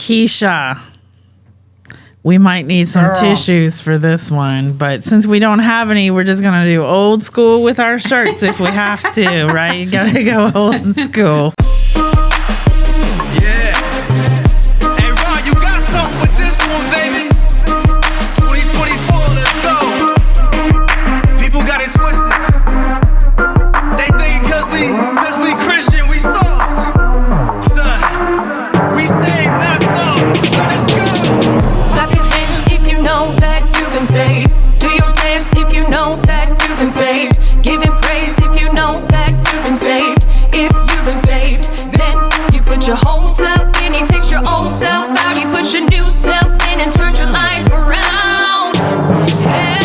Keisha, we might need some tissues for this one, but since we don't have any, we're just going to do old school with our shirts if we have to, right? You got to go old school. Yeah. Hey, Ron, you got something with this one, baby. 2024, let's go. People got it twisted. They think cause we Christian, we soft. Son, we saved, not soft. Let's go. Clap your hands if you know that you've been saved. Do your dance if you know that you've been saved. Give him praise if you know that you've been saved. If you've been saved, then you put your whole self in. He takes your old self out. He puts your new self in and turns your life around. Hey.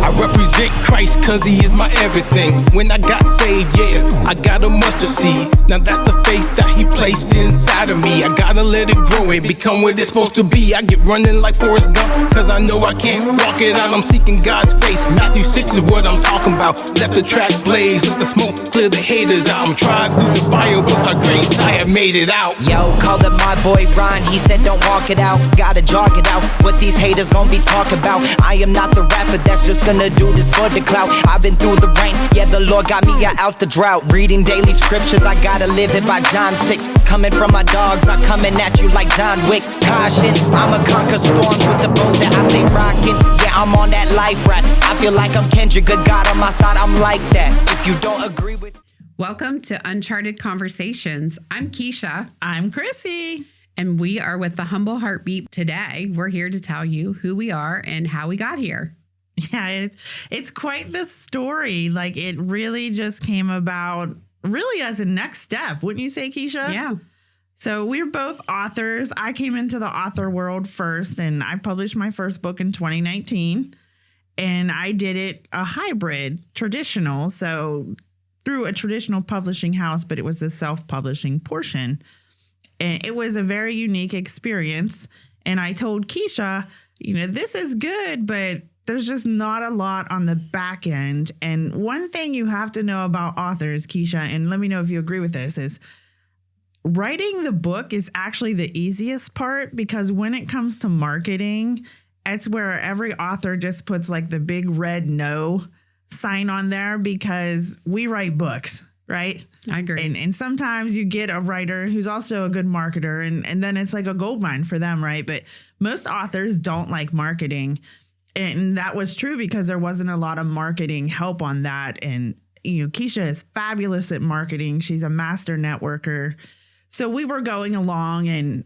I represent Christ cause he is my everything. When I got saved, yeah, I got a mustard seed. Now that's the faith that he placed inside of me. I gotta let it grow and become what it's supposed to be. I get running like Forrest Gump cause I know I can't walk it out. I'm seeking God's face. Matthew 6 is what I'm talking about. Let the track blaze, let the smoke clear the haters out. I'm tried through the fire, but by grace I have made it out. Yo, call it my boy Ron, he said don't walk it out. Gotta jog it out, what these haters gon' be talking about. I am not the rapper that's just gonna do this for the clout. I've been through the rain, yeah, the Lord got me out the drought. Reading daily scriptures, I gotta live it by John 6. Coming from my dogs, I'm coming at you like John Wick. Caution, I'ma conquer storms with the boat that I stay rocking. Yeah, I'm on that life rap. I feel like I'm Kendrick, good God on my side, I'm like that. If you don't agree with... Welcome to Uncharted Conversations. I'm Keisha. I'm Chrissy. And we are with the Humble Heartbeat today. We're here to tell you who we are and how we got here. Yeah, it's quite the story. Like, it really just came about really as a next step. Wouldn't you say, Keisha? Yeah. So we're both authors. I came into the author world first, and I published my first book in 2019. And I did it a hybrid, traditional. So through a traditional publishing house, but it was a self-publishing portion. And it was a very unique experience. And I told Keisha, this is good, but there's just not a lot on the back end. And one thing you have to know about authors, Keisha, and let me know if you agree with this, is writing the book is actually the easiest part, because when it comes to marketing, it's where every author just puts like the big red no sign on there, because we write books, right? I agree. And sometimes you get a writer who's also a good marketer, and then it's like a goldmine for them, right? But most authors don't like marketing. And that was true because there wasn't a lot of marketing help on that. And, Keisha is fabulous at marketing. She's a master networker. So we were going along and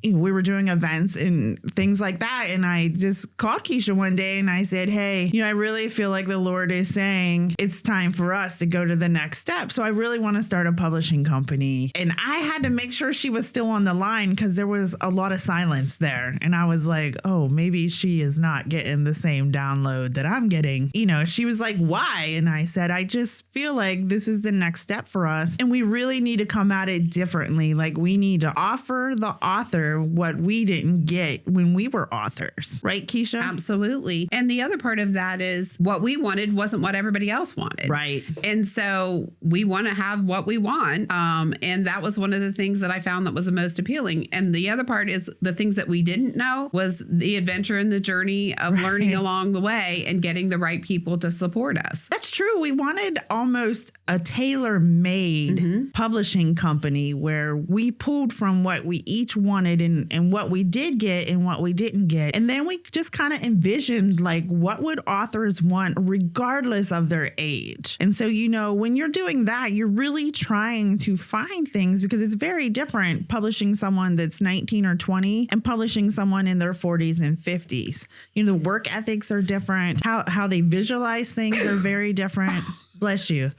we were doing events and things like that. And I just called Keisha one day and I said, hey, I really feel like the Lord is saying it's time for us to go to the next step. So I really want to start a publishing company. And I had to make sure she was still on the line because there was a lot of silence there. And I was like, oh, maybe she is not getting the same download that I'm getting. She was like, why? And I said, I just feel like this is the next step for us. And we really need to come at it differently. Like, we need to offer the author what we didn't get when we were authors. Right, Keisha? Absolutely. And the other part of that is what we wanted wasn't what everybody else wanted. Right. And so we want to have what we want. And that was one of the things that I found that was the most appealing. And the other part is the things that we didn't know was the adventure and the journey of learning along the way and getting the right people to support us. That's true. We wanted almost a tailor-made publishing company where we pulled from what we each wanted and what we did get and what we didn't get. And then we just kind of envisioned like what would authors want regardless of their age. And so, when you're doing that, you're really trying to find things, because it's very different publishing someone that's 19 or 20 and publishing someone in their 40s and 50s. The work ethics are different. How they visualize things are very different. Bless you.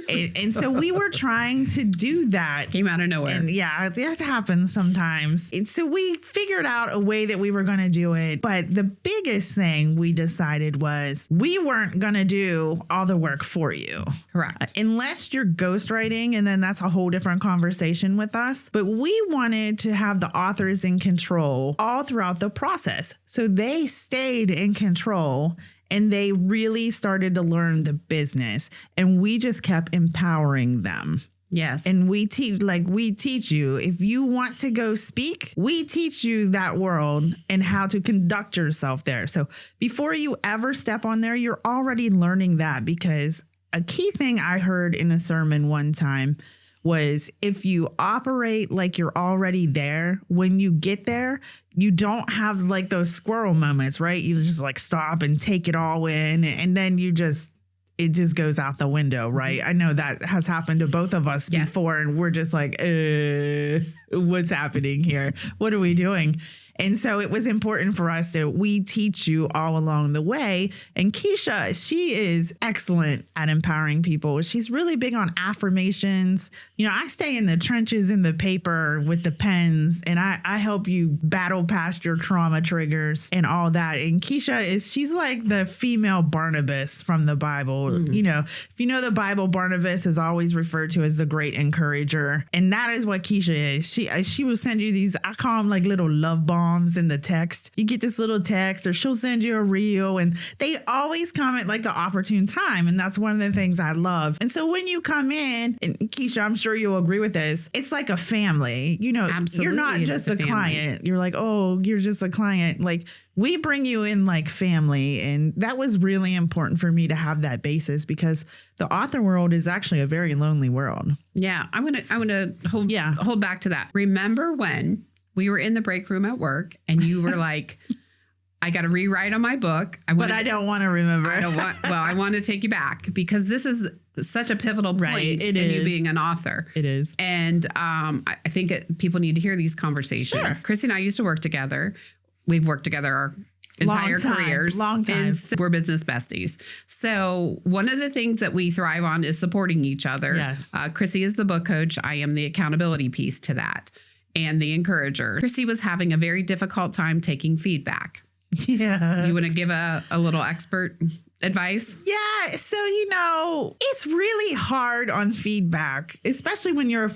And so we were trying to do that. Came out of nowhere. And yeah, that happens sometimes. And so we figured out a way that we were going to do it. But the biggest thing we decided was we weren't going to do all the work for you. Correct. Unless you're ghostwriting, and then that's a whole different conversation with us. But we wanted to have the authors in control all throughout the process. So they stayed in control. And they really started to learn the business, and we just kept empowering them. Yes. And we teach you, if you want to go speak, we teach you that world and how to conduct yourself there. So before you ever step on there, you're already learning that, because a key thing I heard in a sermon one time was, if you operate like you're already there, when you get there, you don't have like those squirrel moments, right? You just like stop and take it all in, and then it just goes out the window, right? I know that has happened to both of us before, and we're just like, what's happening here? What are we doing? And so it was important for us we teach you all along the way. And Keisha, she is excellent at empowering people. She's really big on affirmations. You know, I stay in the trenches in the paper with the pens, and I help you battle past your trauma triggers and all that. And Keisha she's like the female Barnabas from the Bible. You know, if you know the Bible, Barnabas is always referred to as the great encourager. And that is what Keisha is. She will send you these, I call them like little love bombs in the text. You get this little text, or she'll send you a reel, and they always come at like the opportune time. And that's one of the things I love. And so when you come in, and Keisha, I'm sure you'll agree with this, it's like a family. You know, Absolutely, you're not just a client. You're like, oh, you're just a client. Like, we bring you in like family. And that was really important for me to have that basis, because the author world is actually a very lonely world. Yeah. I'm gonna hold back to that. Remember when we were in the break room at work and you were like, I got to rewrite on my book. But I don't want to remember. I want to take you back, because this is such a pivotal point in you being an author. It is. And I think people need to hear these conversations. Sure. Chrissy and I used to work together. We've worked together our entire careers. Long time. And we're business besties. So one of the things that we thrive on is supporting each other. Yes. Chrissy is the book coach. I am the accountability piece to that, and the encourager. Chrissy was having a very difficult time taking feedback. Yeah. You want to give a little expert advice? Yeah. So, you know, it's really hard on feedback, especially when you're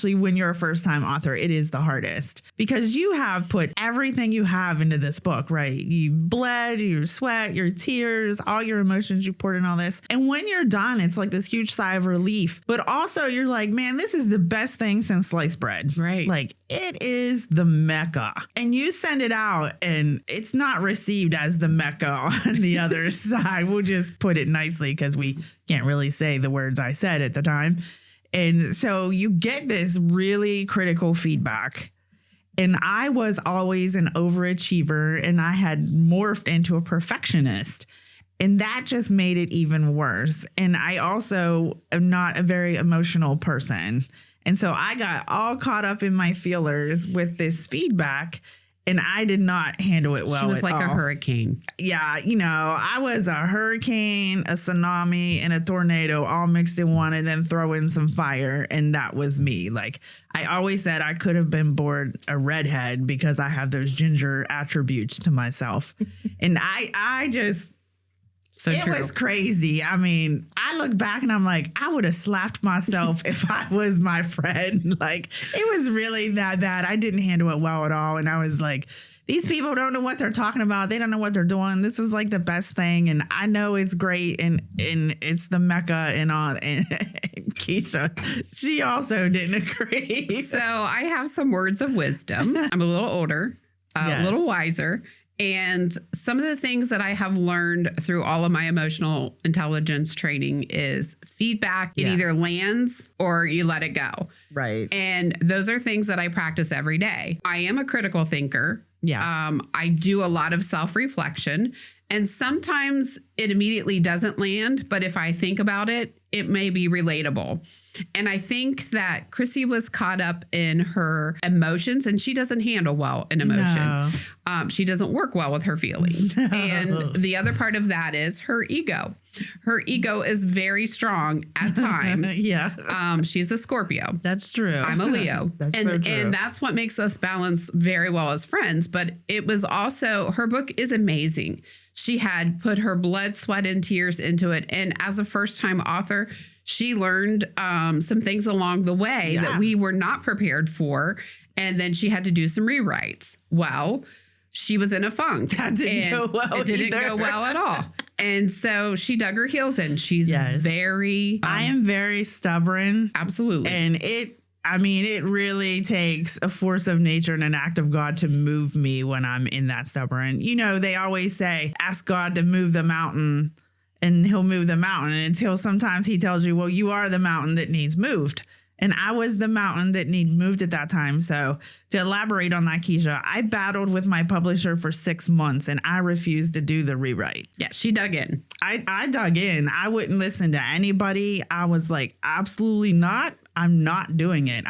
when you're a first time author, it is the hardest, because you have put everything you have into this book, right? You bled, your sweat, your tears, all your emotions, you poured in all this. And when you're done, it's like this huge sigh of relief. But also you're like, man, this is the best thing since sliced bread. Right. Like, it is the Mecca. And you send it out and it's not received as the Mecca on the other side. We'll just put it nicely, because we can't really say the words I said at the time. And so you get this really critical feedback. And I was always an overachiever, and I had morphed into a perfectionist. And that just made it even worse. And I also am not a very emotional person. And so I got all caught up in my feelers with this feedback, and I did not handle it well. She was like all. a hurricane. Yeah, you know, I was a hurricane, a tsunami, and a tornado all mixed in one, and then throw in some fire. And that was me. Like, I always said I could have been born a redhead, because I have those ginger attributes to myself. And I just... It was crazy. I mean, I look back and I'm like, I would have slapped myself if I was my friend. Like, it was really that bad. I didn't handle it well at all. And I was like, these people don't know what they're talking about. They don't know what they're doing. This is like the best thing. And I know it's great. And it's the Mecca and all. And Keisha, she also didn't agree. So I have some words of wisdom. I'm a little older, a little wiser. And some of the things that I have learned through all of my emotional intelligence training is feedback. It either lands or you let it go. Right. And those are things that I practice every day. I am a critical thinker. Yeah. I do a lot of self-reflection, and sometimes it immediately doesn't land. But if I think about it, it may be relatable. And I think that Chrissy was caught up in her emotions, and she doesn't handle well an emotion. No. She doesn't work well with her feelings. No. And the other part of that is her ego. Her ego is very strong at times. Yeah. She's a Scorpio. That's true. I'm a Leo. That's so true. And that's what makes us balance very well as friends. But it was also, her book is amazing. She had put her blood, sweat, and tears into it. And as a first-time author, she learned some things along the way that we were not prepared for. And then she had to do some rewrites. Well, she was in a funk. That didn't go well It didn't either. go well at all. And so she dug her heels in. She's very... I am very stubborn. Absolutely. And it really takes a force of nature and an act of God to move me when I'm in that stubborn. You know, they always say, ask God to move the mountain and he'll move the mountain until sometimes he tells you, well, you are the mountain that needs moved. And I was the mountain that needed moved at that time. So to elaborate on that, Keisha, I battled with my publisher for 6 months and I refused to do the rewrite. Yeah, she dug in. I dug in. I wouldn't listen to anybody. I was like, absolutely not. I'm not doing it.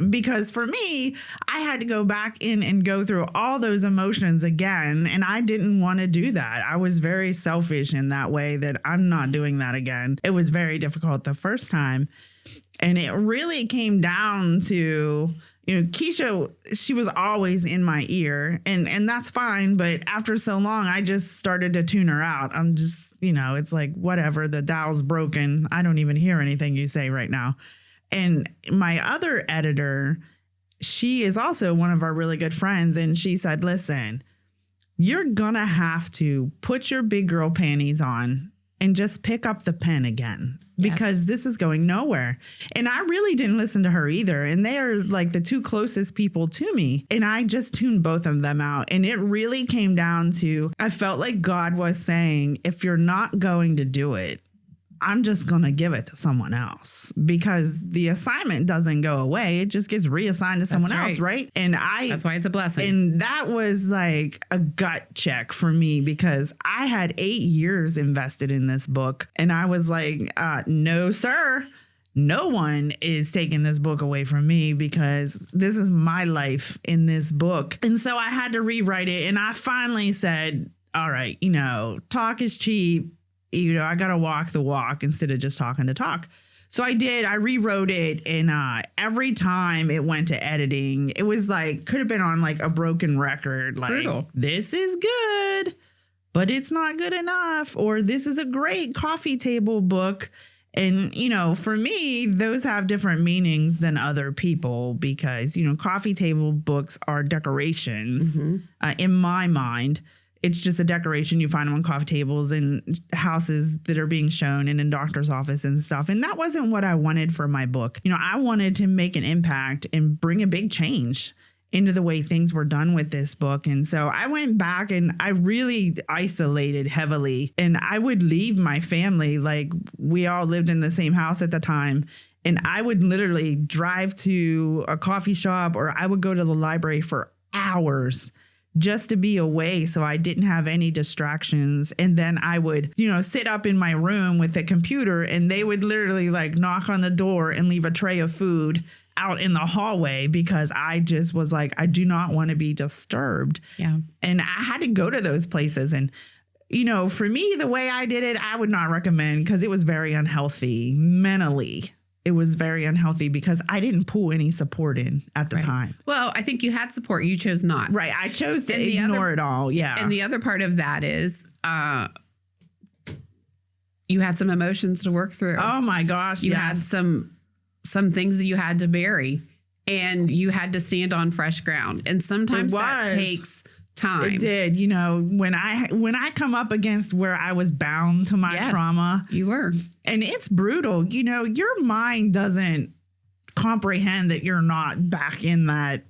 Because for me, I had to go back in and go through all those emotions again. And I didn't want to do that. I was very selfish in that way that I'm not doing that again. It was very difficult the first time. And it really came down to, Keisha, she was always in my ear and that's fine. But after so long, I just started to tune her out. I'm just, it's like, whatever, the dial's broken. I don't even hear anything you say right now. And my other editor, she is also one of our really good friends. And she said, listen, you're going to have to put your big girl panties on and just pick up the pen again because this is going nowhere. And I really didn't listen to her either. And they are like the two closest people to me. And I just tuned both of them out. And it really came down to, I felt like God was saying, if you're not going to do it, I'm just going to give it to someone else because the assignment doesn't go away. It just gets reassigned to someone else, right? And that's why it's a blessing. And that was like a gut check for me because I had 8 years invested in this book. And I was like, no, sir. No one is taking this book away from me because this is my life in this book. And so I had to rewrite it. And I finally said, all right, talk is cheap. I got to walk the walk instead of just talking to talk. So I did. I rewrote it. And every time it went to editing, it was like, could have been on like a broken record. Like, brutal. This is good, but it's not good enough. Or this is a great coffee table book. And, for me, those have different meanings than other people because, coffee table books are decorations in my mind. It's just a decoration. You find them on coffee tables and houses that are being shown and in doctor's office and stuff. And that wasn't what I wanted for my book. I wanted to make an impact and bring a big change into the way things were done with this book. And so I went back and I really isolated heavily. And I would leave my family. Like we all lived in the same house at the time. And I would literally drive to a coffee shop or I would go to the library for hours just to be away so I didn't have any distractions. And then I would, sit up in my room with the computer and they would literally like knock on the door and leave a tray of food out in the hallway because I just was like, I do not want to be disturbed. Yeah. And I had to go to those places. And, for me, the way I did it, I would not recommend because it was very unhealthy mentally. It was very unhealthy because I didn't pull any support in at the time. Well, I think you had support. You chose not. Right. I chose to ignore it all. Yeah. And the other part of that is you had some emotions to work through. Oh, my gosh. You had some things that you had to bury and you had to stand on fresh ground. And sometimes that takes time. It did. When I come up against where I was bound to my trauma. You were. And it's brutal. Your mind doesn't comprehend that you're not back in that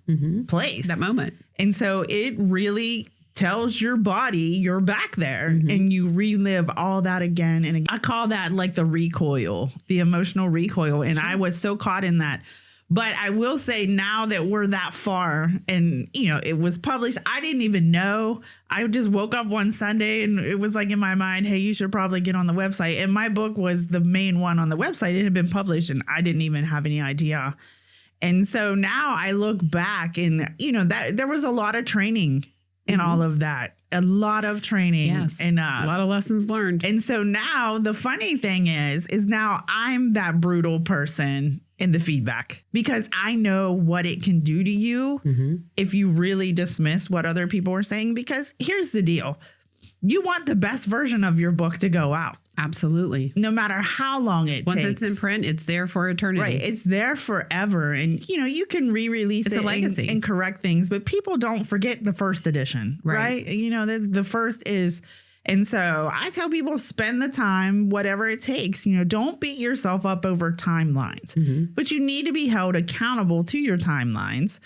place. That moment. And so it really tells your body you're back there and you relive all that again. And I call that like the recoil, the emotional recoil. And I was so caught in that. But I will say now that we're that far and, it was published, I didn't even know. I just woke up one Sunday and it was like in my mind, hey, you should probably get on the website. And my book was the main one on the website. It had been published and I didn't even have any idea. And so now I look back and, that there was a lot of training in all of that. A lot of training. Yes. And a lot of lessons learned. And so now the funny thing is now I'm that brutal person in the feedback because I know what it can do to you if you really dismiss what other people are saying. Because here's the deal. you want the best version of your book to go out. Absolutely. No matter how long it Once takes. it's in print, it's there for eternity. Right. It's there forever. And, you can re-release It's it a legacy. and correct things, but people don't forget the first edition, right? The first is, and so I tell people spend the time, whatever it takes, don't beat yourself up over timelines, but you need to be held accountable to your timelines.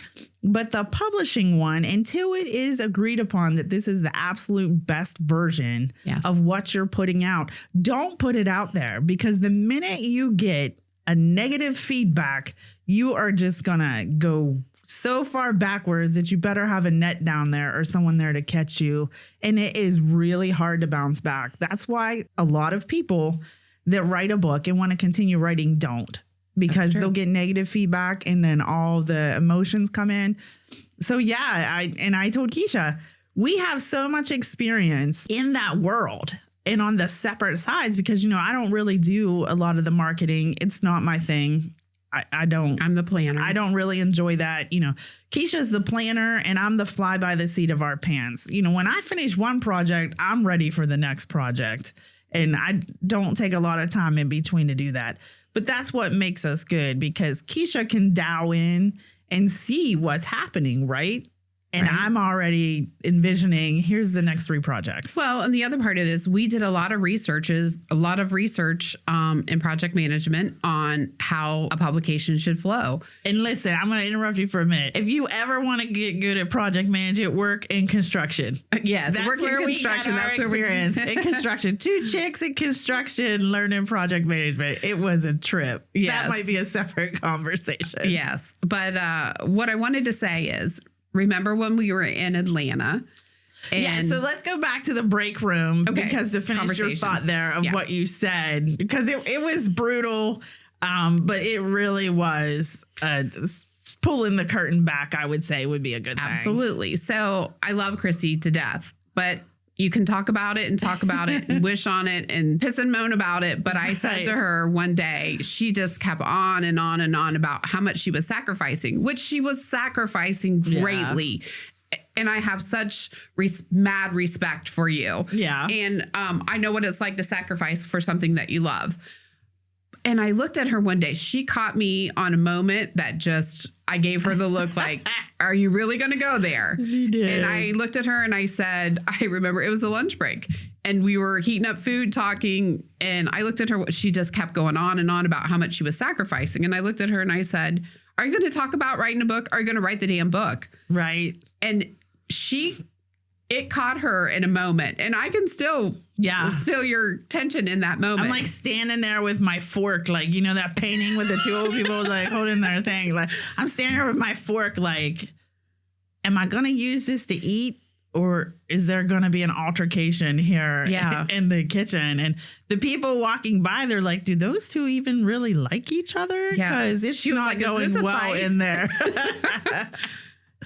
But the publishing one, until it is agreed upon that this is the absolute best version of what you're putting out, don't put it out there, because the minute you get a negative feedback, you are just going to go so far backwards that you better have a net down there or someone there to catch you. And it is really hard to bounce back. That's why a lot of people that write a book and want to continue writing don't. Because they'll get negative feedback and then all the emotions come in. So yeah, I told Keisha, we have so much experience in that world and on the separate sides, because, I don't really do a lot of the marketing. It's not my thing. I don't. I'm the planner. I don't really enjoy that. Keisha's the planner and I'm the fly by the seat of our pants. When I finish one project, I'm ready for the next project. And I don't take a lot of time in between to do that. But that's what makes us good, because Keisha can dial in and see what's happening, right? And I'm already envisioning, here's the next 3 projects. Well, and the other part of this, we did a lot of research in project management on how a publication should flow. And listen, I'm going to interrupt you for a minute. If you ever want to get good at project management, work in construction. Yes, that's work where in we construction. got our experience in construction. 2 chicks in construction learning project management. It was a trip. Yes. That might be a separate conversation. Yes, but what I wanted to say is, remember when we were in Atlanta? And so let's go back to the break room, because to finish your thought there of what you said, because it was brutal, but it really was pulling the curtain back, I would say, would be a good thing. Absolutely. So I love Chrissy to death, but you can talk about it and wish on it and piss and moan about it. But I said to her one day, she just kept on and on and on about how much she was sacrificing, which she was sacrificing greatly. And I have such mad respect for you. Yeah. And I know what it's like to sacrifice for something that you love. And I looked at her one day. She caught me on a moment that I gave her the look like, are you really going to go there? She did. And I looked at her and I said, I remember it was a lunch break and we were heating up food, talking. And I looked at her. She just kept going on and on about how much she was sacrificing. And I looked at her and I said, are you going to talk about writing a book? Are you going to write the damn book? Right. And it caught her in a moment, and I can still feel your tension in that moment. I'm like standing there with my fork, like, that painting with the 2 old people like holding their thing. Like, I'm standing there with my fork, like, am I going to use this to eat? Or is there going to be an altercation here in the kitchen? And the people walking by, they're like, do those 2 even really like each other? Because it's not going well in there.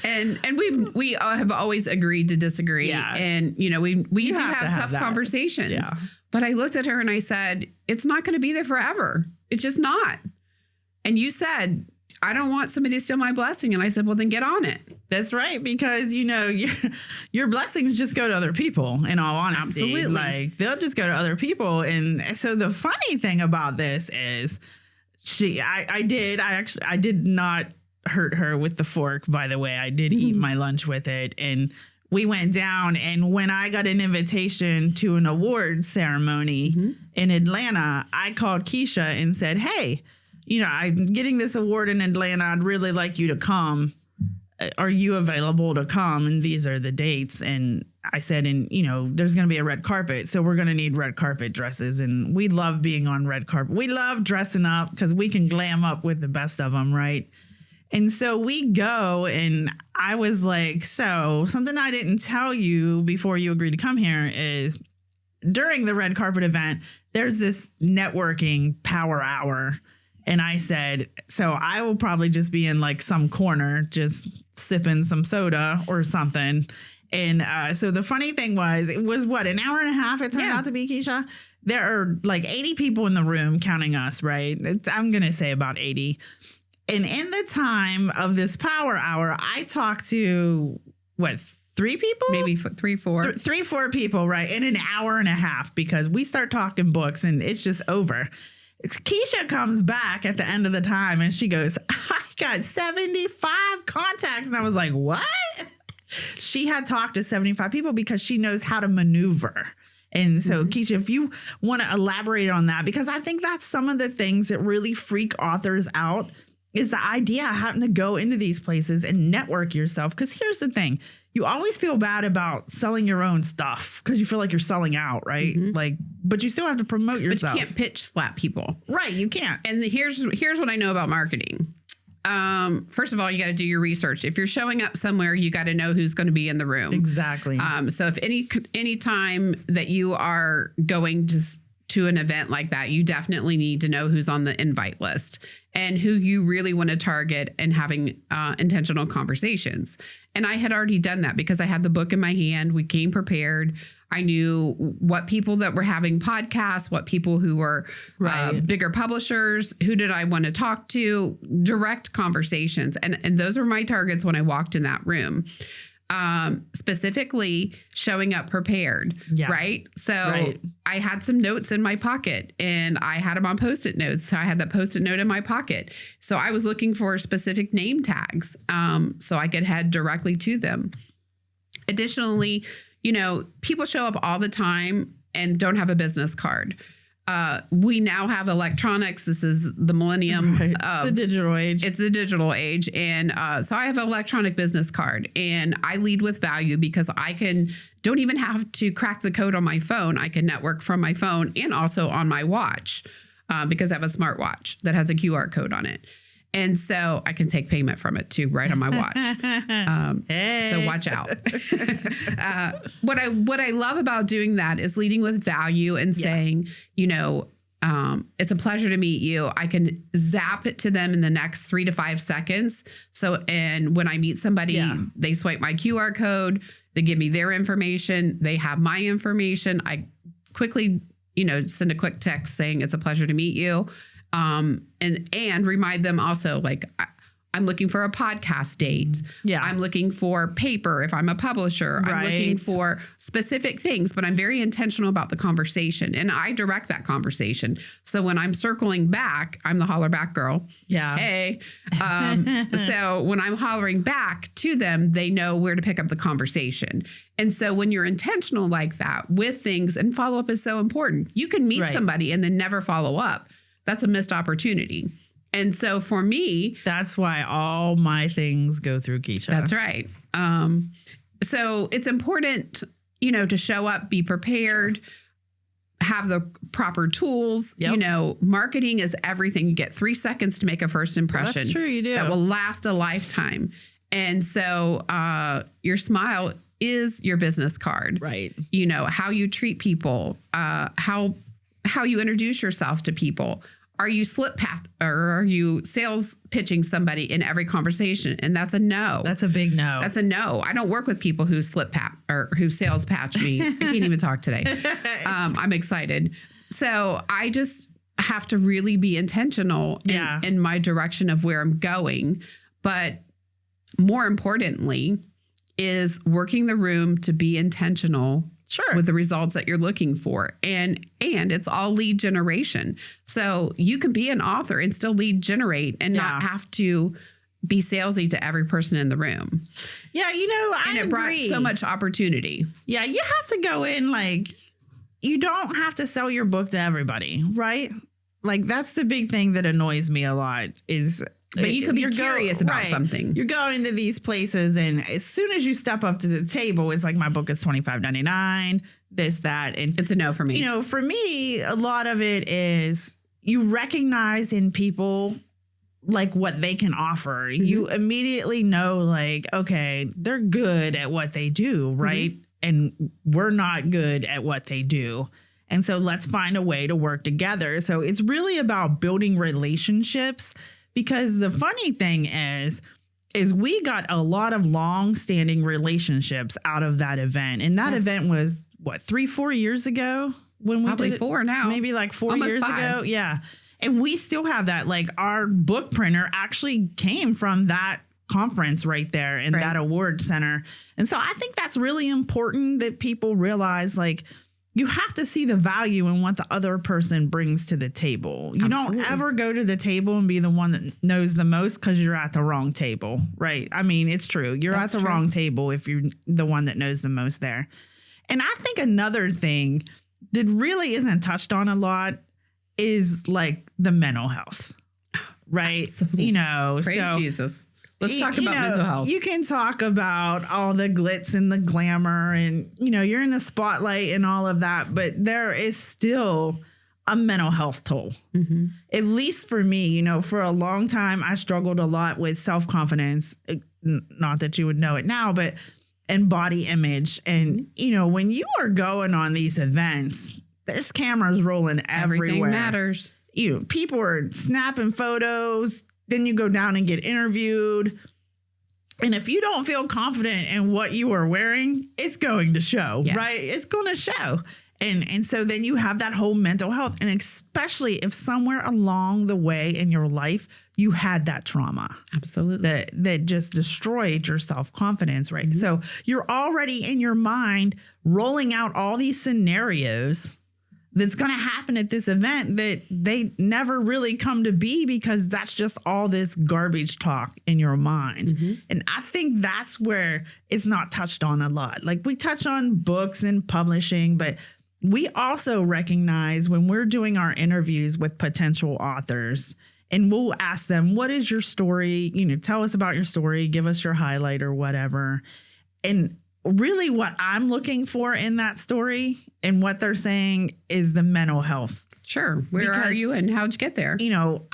And we have always agreed to disagree. Yeah. And, we do have tough conversations. Yeah. But I looked at her and I said, it's not going to be there forever. It's just not. And you said, I don't want somebody to steal my blessing. And I said, well, then get on it. That's right. Because, your blessings just go to other people, in all honesty. Absolutely. Like, they'll just go to other people. And so the funny thing about this is I did not hurt her with the fork, by the way. I did eat my lunch with it. And we went down. And when I got an invitation to an awards ceremony in Atlanta, I called Keisha and said, hey, I'm getting this award in Atlanta. I'd really like you to come. Are you available to come? And these are the dates. And I said, there's going to be a red carpet. So we're going to need red carpet dresses. And we love being on red carpet. We love dressing up because we can glam up with the best of them, right? And so we go, and I was like, so something I didn't tell you before you agreed to come here is during the red carpet event, there's this networking power hour. And I said, so I will probably just be in like some corner, just sipping some soda or something. And so the funny thing was, it was an hour and a half it turned out to be, Keisha? There are like 80 people in the room counting us, right? I'm going to say about 80. And in the time of this power hour, I talked to, 3 people? Maybe 3, 4. 3, 4 people, right? In an hour and a half, because we start talking books and it's just over. Keisha comes back at the end of the time and she goes, I got 75 contacts. And I was like, what? She had talked to 75 people because she knows how to maneuver. And so, Keisha, if you want to elaborate on that, because I think that's some of the things that really freak authors out, is the idea of having to go into these places and network yourself. Because here's the thing. You always feel bad about selling your own stuff because you feel like you're selling out, right? Like, but you still have to promote yourself. But you can't pitch slap people. Right, you can't. And here's what I know about marketing. First of all, you got to do your research. If you're showing up somewhere, you got to know who's going to be in the room. Exactly. So if any time that you are going to an event like that, you definitely need to know who's on the invite list and who you really want to target and having intentional conversations. And I had already done that because I had the book in my hand. We came prepared. I knew what people that were having podcasts, what people who were bigger publishers, who did I want to talk to, direct conversations. And those were my targets when I walked in that room. Specifically showing up prepared, right? So I had some notes in my pocket and I had them on Post-it notes. So I had that Post-it note in my pocket. So I was looking for specific name tags so I could head directly to them. Additionally, people show up all the time and don't have a business card. We now have electronics. This is the millennium. Right. It's the digital age. It's the digital age. And so I have an electronic business card and I lead with value because I don't even have to crack the code on my phone. I can network from my phone and also on my watch because I have a smartwatch that has a QR code on it. And so I can take payment from it too, right on my watch. So watch out. What I love about doing that is leading with value and saying, it's a pleasure to meet you. I can zap it to them in the next 3 to 5 seconds. So, and when I meet somebody, they swipe my QR code, they give me their information, they have my information. I quickly, send a quick text saying it's a pleasure to meet you. And remind them also, like, I'm looking for a podcast date. Yeah. I'm looking for paper if I'm a publisher. Right. I'm looking for specific things, but I'm very intentional about the conversation and I direct that conversation. So when I'm circling back, I'm the holler back girl. Yeah. Hey. So when I'm hollering back to them, they know where to pick up the conversation. And so when you're intentional like that with things, and follow up is so important. You can meet somebody and then never follow up. That's a missed opportunity. And so for me, that's why all my things go through Keisha. That's right. So it's important, to show up, be prepared, have the proper tools. Marketing is everything. You get 3 seconds to make a first impression. That's true. You do. That will last a lifetime. And so your smile is your business card. Right. How you treat people, how you introduce yourself to people. Are you or are you sales pitching somebody in every conversation? And that's a no. That's a big no. That's a no. I don't work with people who who sales patch me. I can't even talk today. I'm excited. So I just have to really be intentional in my direction of where I'm going. But more importantly is working the room to be intentional with the results that you're looking for. And it's all lead generation. So you can be an author and still lead generate and not have to be salesy to every person in the room. Yeah, I And it agree. brought so much opportunity. Yeah, you have to go in you don't have to sell your book to everybody, right? Like, that's the big thing that annoys me a lot is... But you can be curious about something. You're going to these places, and as soon as you step up to the table, it's like, my book is $25.99, this, that. And it's a no for me. For me, a lot of it is you recognize in people like what they can offer. Mm-hmm. You immediately know, like, okay, they're good at what they do, right? Mm-hmm. And we're not good at what they do. And so let's find a way to work together. So it's really about building relationships. Because the funny thing is we got a lot of long-standing relationships out of that event. And that event was, 3-4 years ago? When we Probably did it? 4 now. Maybe like 4 Almost years 5. ago. Yeah. And we still have that. Like, our book printer actually came from that conference right there in that award center. And so I think that's really important that people realize, like, you have to see the value in what the other person brings to the table. You don't ever go to the table and be the one that knows the most, because you're at the wrong table, right? I mean, it's true. You're at the wrong table if you're the one that knows the most there. And I think another thing that really isn't touched on a lot is like the mental health, right? Absolutely. You know, Praise Jesus. Let's talk about mental health. You can talk about all the glitz and the glamour and, you know, you're in the spotlight and all of that, but there is still a mental health toll. Mm-hmm. At least for me, you know, for a long time, I struggled a lot with self-confidence. Not that you would know it now, but and body image. And, you know, when you are going on these events, there's cameras rolling everywhere. Everything matters. You know, people are snapping photos. Then you go down and get interviewed. And if you don't feel confident in what you are wearing, it's going to show, right? It's going to show. And so then you have that whole mental health. And especially if somewhere along the way in your life, you had that trauma. Absolutely. That just destroyed your self-confidence, right? Mm-hmm. So you're already in your mind rolling out all these scenarios that's going to happen at this event that they never really come to be, because that's just all this garbage talk in your mind. Mm-hmm. And I think that's where it's not touched on a lot. Like, we touch on books and publishing, but we also recognize when we're doing our interviews with potential authors, and we'll ask them, what is your story? You know, tell us about your story, give us your highlight or whatever. And really what I'm looking for in that story and what they're saying is the mental health. Sure. Where are you and how'd you get there? You know,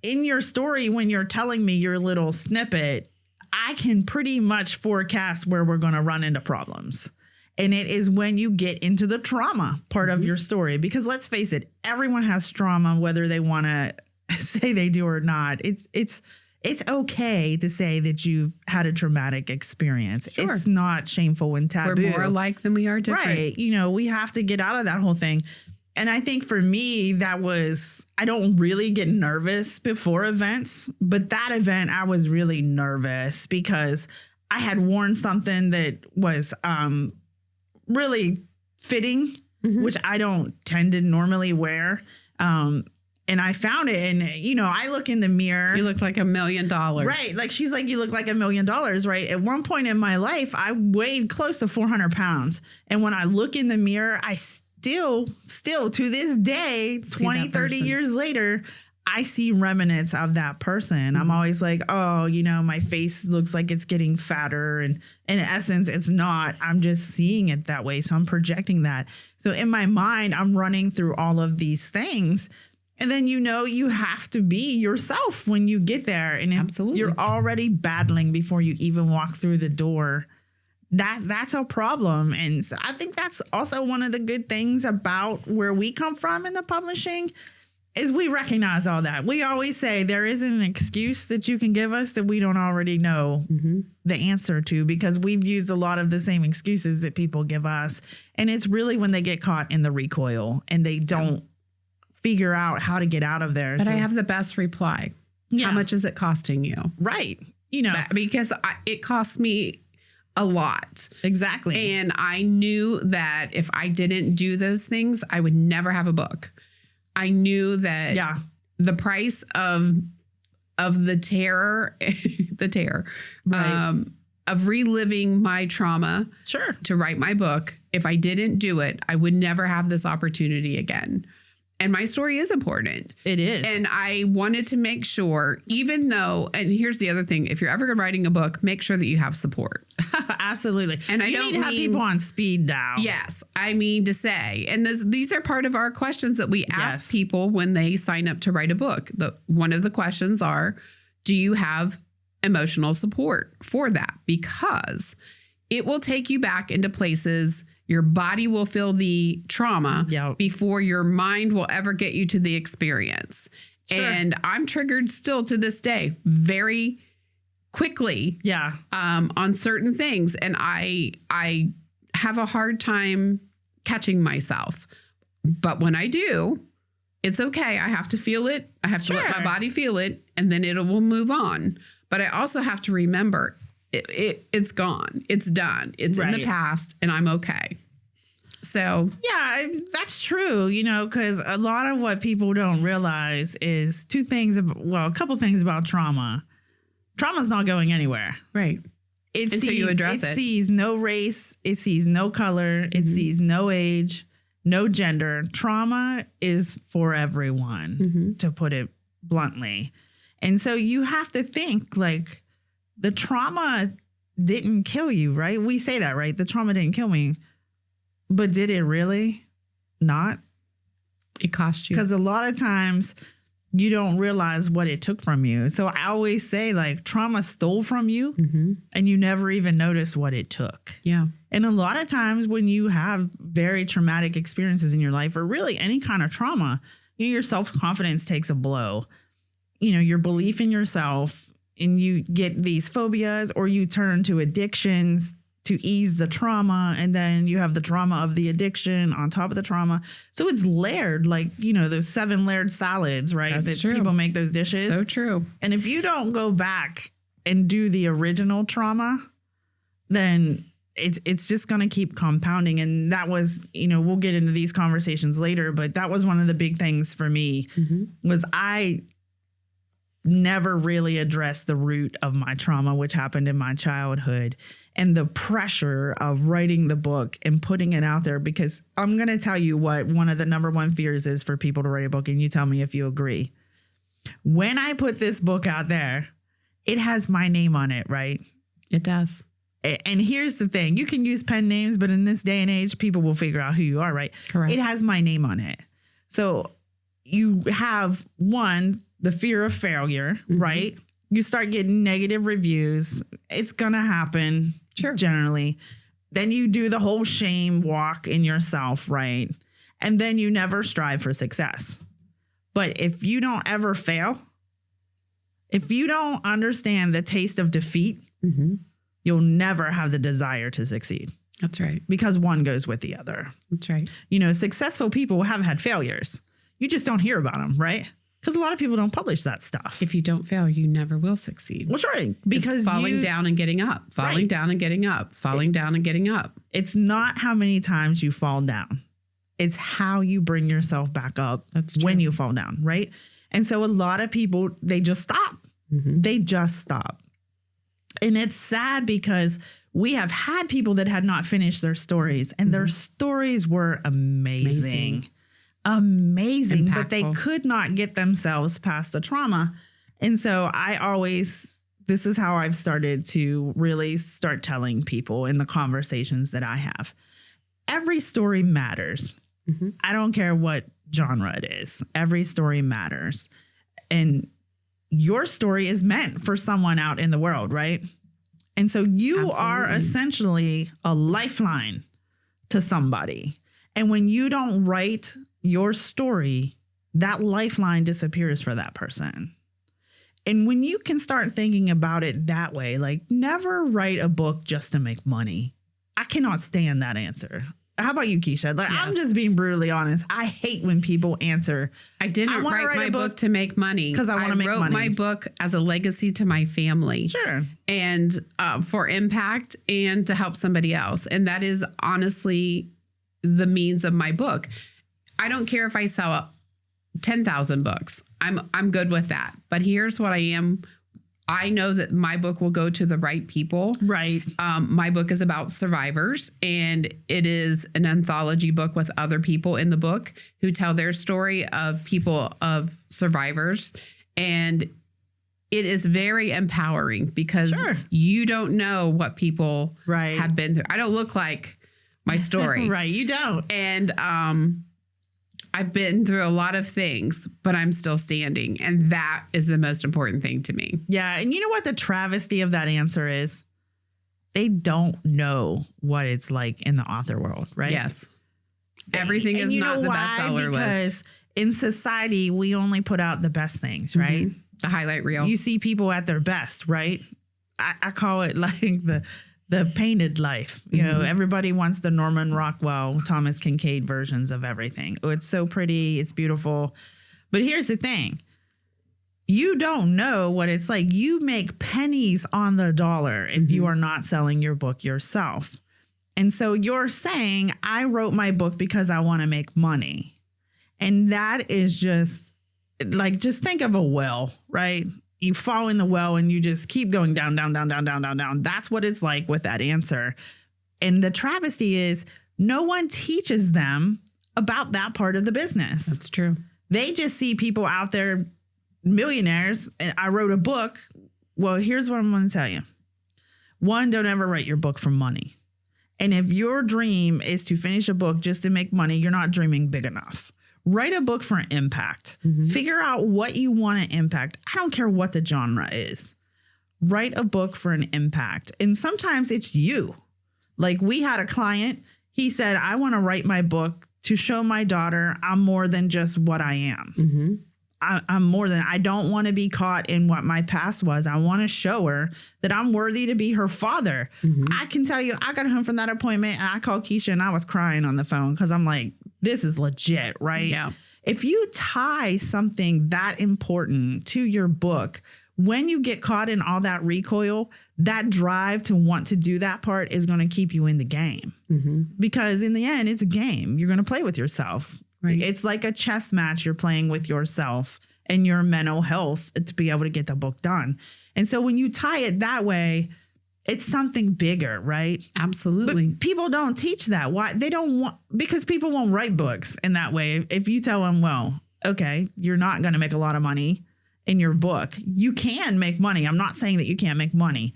in your story, when you're telling me your little snippet, I can pretty much forecast where we're going to run into problems. And it is when you get into the trauma part of your story, because let's face it, everyone has trauma, whether they want to say they do or not. It's okay to say that you've had a traumatic experience. Sure. It's not shameful and taboo. We're more alike than we are different. Right. You know, we have to get out of that whole thing. And I think for me, I don't really get nervous before events, but that event, I was really nervous because I had worn something that was really fitting, which I don't tend to normally wear. And I found it, and, you know, I look in the mirror. You looked like $1 million. Right. Like, she's like, you look like $1 million, right? At one point in my life, I weighed close to 400 pounds. And when I look in the mirror, I still to this day, 20, 30 years later, I see remnants of that person. Mm-hmm. I'm always like, oh, you know, my face looks like it's getting fatter. And in essence, it's not. I'm just seeing it that way. So I'm projecting that. So in my mind, I'm running through all of these things. And then, you know, you have to be yourself when you get there. And if you're already battling before you even walk through the door, that's a problem. And so I think that's also one of the good things about where we come from in the publishing is we recognize all that. We always say there isn't an excuse that you can give us that we don't already know the answer to, because we've used a lot of the same excuses that people give us. And it's really when they get caught in the recoil and they don't figure out how to get out of there. But I have the best reply. Yeah. How much is it costing you? Right. You know, because it cost me a lot. Exactly. And I knew that if I didn't do those things, I would never have a book. I knew that the price of the terror, right. Of reliving my trauma to write my book, if I didn't do it, I would never have this opportunity again. And my story is important. It is. And I wanted to make sure, even though, and here's the other thing, if you're ever writing a book, make sure that you have support. Absolutely. And I you don't need to have people on speed dial. Yes. I mean to say, and these are part of our questions that we ask people when they sign up to write a book. One of the questions are, do you have emotional support for that? Because it will take you back into places. Your body will feel the trauma before your mind will ever get you to the experience. Sure. And I'm triggered still to this day very quickly on certain things. And I have a hard time catching myself. But when I do, it's okay. I have to feel it. I have to let my Sure. body feel it, and then it will move on. But I also have to remember it's gone. It's done. It's in the Right. past, and I'm okay. So Yeah, that's true, because a lot of what people don't realize is a couple things about trauma. Trauma's not going anywhere. right. Until you address it. It sees no race. It sees no color. It sees no age, no gender. Trauma is for everyone, to put it bluntly. And so you have to think like the trauma didn't kill you, right? We say that, right? The trauma didn't kill me. But did it really? Not? It cost you. Because a lot of times you don't realize what it took from you. So I always say like trauma stole from you and you never even noticed what it took. Yeah. And a lot of times when you have very traumatic experiences in your life or really any kind of trauma, your self-confidence takes a blow. Your belief in yourself, and you get these phobias, or you turn to addictions to ease the trauma, and then you have the trauma of the addiction on top of the trauma. So it's layered, like, those 7-layered salads, right? That's that true. people make those dishes. So true. And if you don't go back and do the original trauma, then it's just going to keep compounding. And that was, we'll get into these conversations later, but that was one of the big things for me was I never really addressed the root of my trauma, which happened in my childhood, and the pressure of writing the book and putting it out there, because I'm going to tell you what one of the number one fears is for people to write a book. And you tell me if you agree. When I put this book out there, it has my name on it, right? It does. And here's the thing. You can use pen names, but in this day and age, people will figure out who you are, right? Correct. It has my name on it. So you have, one, the fear of failure, right? You start getting negative reviews. It's going to happen, generally. Then you do the whole shame walk in yourself, right? And then you never strive for success. But if you don't ever fail, if you don't understand the taste of defeat, you'll never have the desire to succeed. That's right. Because one goes with the other. That's right. Successful people have had failures. You just don't hear about them, right? Because a lot of people don't publish that stuff. If you don't fail, you never will succeed. Well, sure. Because it's falling down and getting up, falling down and getting up, falling down and getting up. It's not how many times you fall down. It's how you bring yourself back up. That's true. When you fall down, right? And so a lot of people, they just stop. They just stop. And it's sad because we have had people that had not finished their stories, and their stories were amazing. But they could not get themselves past the trauma. And so this is how I've started to really start telling people in the conversations that I have. Every story matters. I don't care what genre it is. Every story matters. And your story is meant for someone out in the world, right? And so you are essentially a lifeline to somebody. And when you don't write your story, that lifeline disappears for that person. And when you can start thinking about it that way, like never write a book just to make money. I cannot stand that answer. How about you, Keisha? Like, I'm just being brutally honest. I hate when people answer. I didn't write my book to make money because I want to make money. I wrote my book as a legacy to my family. Sure. And for impact and to help somebody else. And that is honestly the means of my book. I don't care if I sell 10,000 books. I'm good with that. But here's what I am. I know that my book will go to the right people. Right. My book is about survivors, and it is an anthology book with other people in the book who tell their story of people of survivors. And it is very empowering because you don't know what people have been through. I don't look like my story. Right. You don't. And I've been through a lot of things, but I'm still standing. And that is the most important thing to me. Yeah. And you know what the travesty of that answer is? They don't know what it's like in the author world, right? Yes. Everything is not the bestseller list. Because in society, we only put out the best things, right? The highlight reel. You see people at their best, right? I call it like the the painted life. You know, everybody wants the Norman Rockwell, Thomas Kincaid versions of everything. Oh, it's so pretty. It's beautiful. But here's the thing. You don't know what it's like. You make pennies on the dollar if you are not selling your book yourself. And so you're saying, I wrote my book because I want to make money. And that is just like, just think of a well, right? You fall in the well and you just keep going down, down, down, down, down, down, down. That's what it's like with that answer. And the travesty is no one teaches them about that part of the business. That's true. They just see people out there, millionaires, and I wrote a book. Well, here's what I'm going to tell you. One, don't ever write your book for money. And if your dream is to finish a book just to make money, you're not dreaming big enough. Write a book for impact. Figure out what you want to impact. I don't care what the genre is. Write a book for an impact. And sometimes it's you. Like we had a client, he said, I want to write my book to show my daughter I'm more than just what I am. I'm more than, I don't want to be caught in what my past was. I want to show her that I'm worthy to be her father. I can tell you, I got home from that appointment and I called Keisha and I was crying on the phone because I'm like, this is legit, right? Yeah. If you tie something that important to your book, when you get caught in all that recoil, that drive to want to do that part is going to keep you in the game. Because in the end, it's a game. You're going to play with yourself. Right. It's like a chess match you're playing with yourself and your mental health to be able to get the book done. And so when you tie it that way, it's something bigger, right? Absolutely. But people don't teach that. Why? They don't want, because people won't write books in that way. If you tell them, well, okay, you're not going to make a lot of money in your book. You can make money. I'm not saying that you can't make money.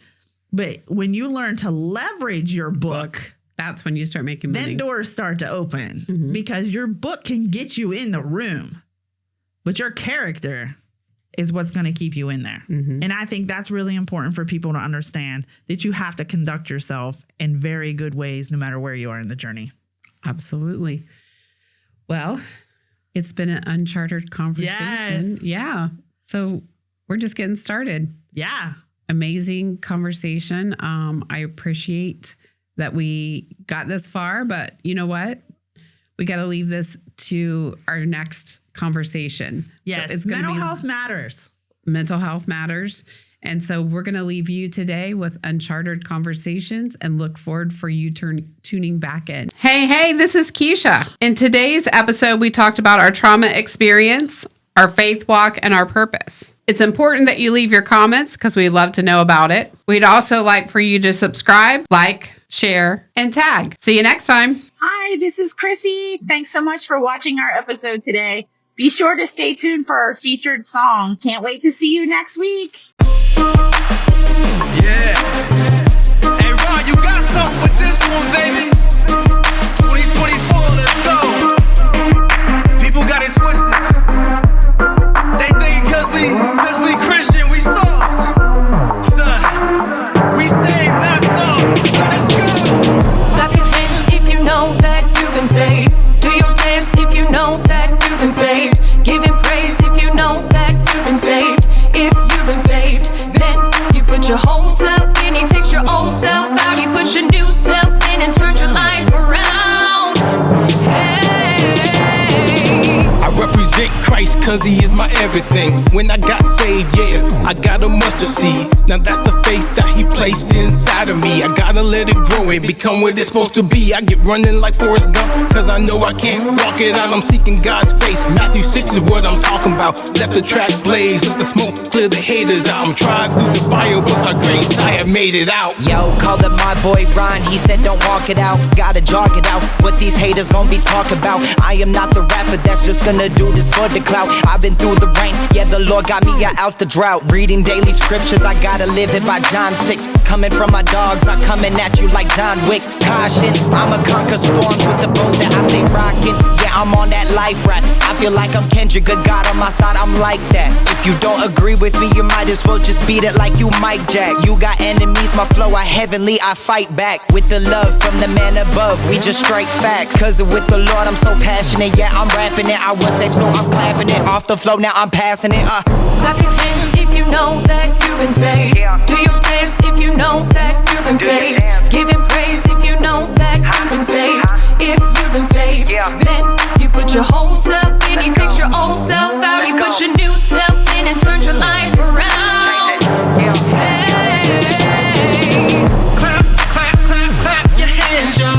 But when you learn to leverage your book, that's when you start making money. Then doors start to open because your book can get you in the room, but your character is what's going to keep you in there. And I think that's really important for people to understand that you have to conduct yourself in very good ways, no matter where you are in the journey. Absolutely. Well, it's been an uncharted conversation. Yes. Yeah. So we're just getting started. Yeah. Amazing conversation. I appreciate that we got this far, but you know what? We got to leave this to our next conversation. Yes. So it's mental health matters. Mental health matters. And so we're going to leave you today with Unchartered Conversations and look forward for you tuning back in. Hey, this is Keisha. In today's episode, we talked about our trauma experience, our faith walk, and our purpose. It's important that you leave your comments because we'd love to know about it. We'd also like for you to subscribe, like, share, and tag. See you next time. Hi, this is Chrissy. Thanks so much for watching our episode today. Be sure to stay tuned for our featured song. Can't wait to see you next week. Yeah. Hey, Ron, you got something with this one, baby. 2024, let's go. People got it twisted. They think cause we Christian, we soft. Son, we saved, not soft. Let's go. Clap your hands if you know that you've been saved. Do your dance if you know that you've been saved. Give him praise if you know that you've been saved. If you've been saved, then you put your whole self in. He takes your old self out. He puts your new self in and turns your life around. Hey. I represent Christ cause he is my everything. When I got saved, yeah, I got a mustard seed. Now that's the faith that he placed inside of me. I gotta let it grow and become what it's supposed to be. I get running like Forrest Gump cause I know I can't walk it out. I'm seeking God's face. Matthew 6 is what I'm talking about. Let the track blaze, let the smoke clear the haters out. I'm trying through the fire but by grace I have made it out. Yo, called up my boy Ron, he said don't walk it out, gotta jog it out. What these haters gon' be talking about. I am not the rapper that's just gonna do this for the clout. I've been through the rain, yeah, the Lord got me out the drought. Reading daily scriptures, I gotta live it by John 6. Coming from my dogs, I'm coming at you like John Wick. Caution, I'ma conquer storms with the boat that I stay rocking. Yeah, I'm on that life rap. I feel like I'm Kendrick, good God on my side, I'm like that. If you don't agree with me, you might as well just beat it like you Mike Jack. You got enemies, my flow are heavenly, I fight back. With the love from the man above, we just strike facts. Cause with the Lord, I'm so passionate, yeah, I'm rapping it. I was safe, so I'm clapping it. Off the flow, now I'm passing it. Clap your hands if you know that you've been saved. Do your dance if you know that you've been saved. been saved. Giving praise if you know that you've been saved. If you've been saved, then you put your whole self in. He takes your old self out. He puts your new self in and turns your life around. Hey, Clap, clap, clap, clap your hands, yo.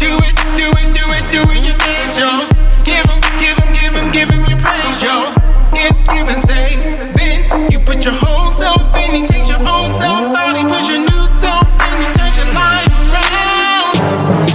Do it, do it, do it, do it, you dance, yo. Give him, give him, give him, give him your praise, yo. If you've been saved, then you put your whole self in. He takes your old self out. He puts your new self in. He turns your life around.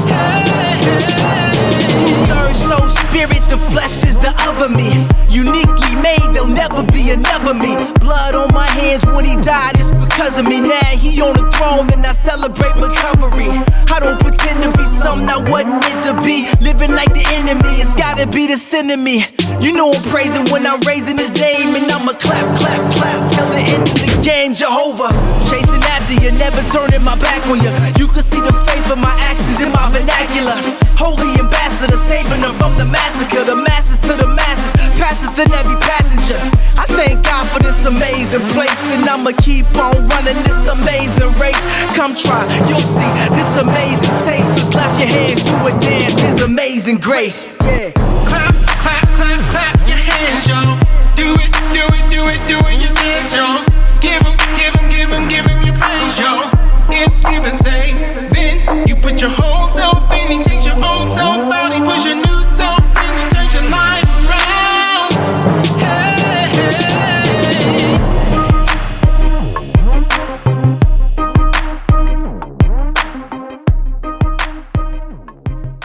Hey, hey. Third soul spirit, the flesh is the other me. Uniquely made, there'll never be another me. Blood on my hands when he died, it's because of me. Now he on the throne and I celebrate recovery. I don't pretend to be something I wasn't meant to be. Living like the enemy, it's gotta be the sin of me. You know I'm praising when I'm raising his name, and I'ma clap, clap, clap till the end of the game. Jehovah, chasing after you, never turning my back on you. You can see the faith of my actions in my vernacular. Holy ambassador, saving them from the massacre. The masses to the masses, passes to every passenger. I thank God for this amazing place, and I'ma keep on running this amazing race. Come try, you'll see this amazing taste. So clap your hands, do a dance, His amazing grace. Yeah. Clap, clap, clap, clap your hands, yo.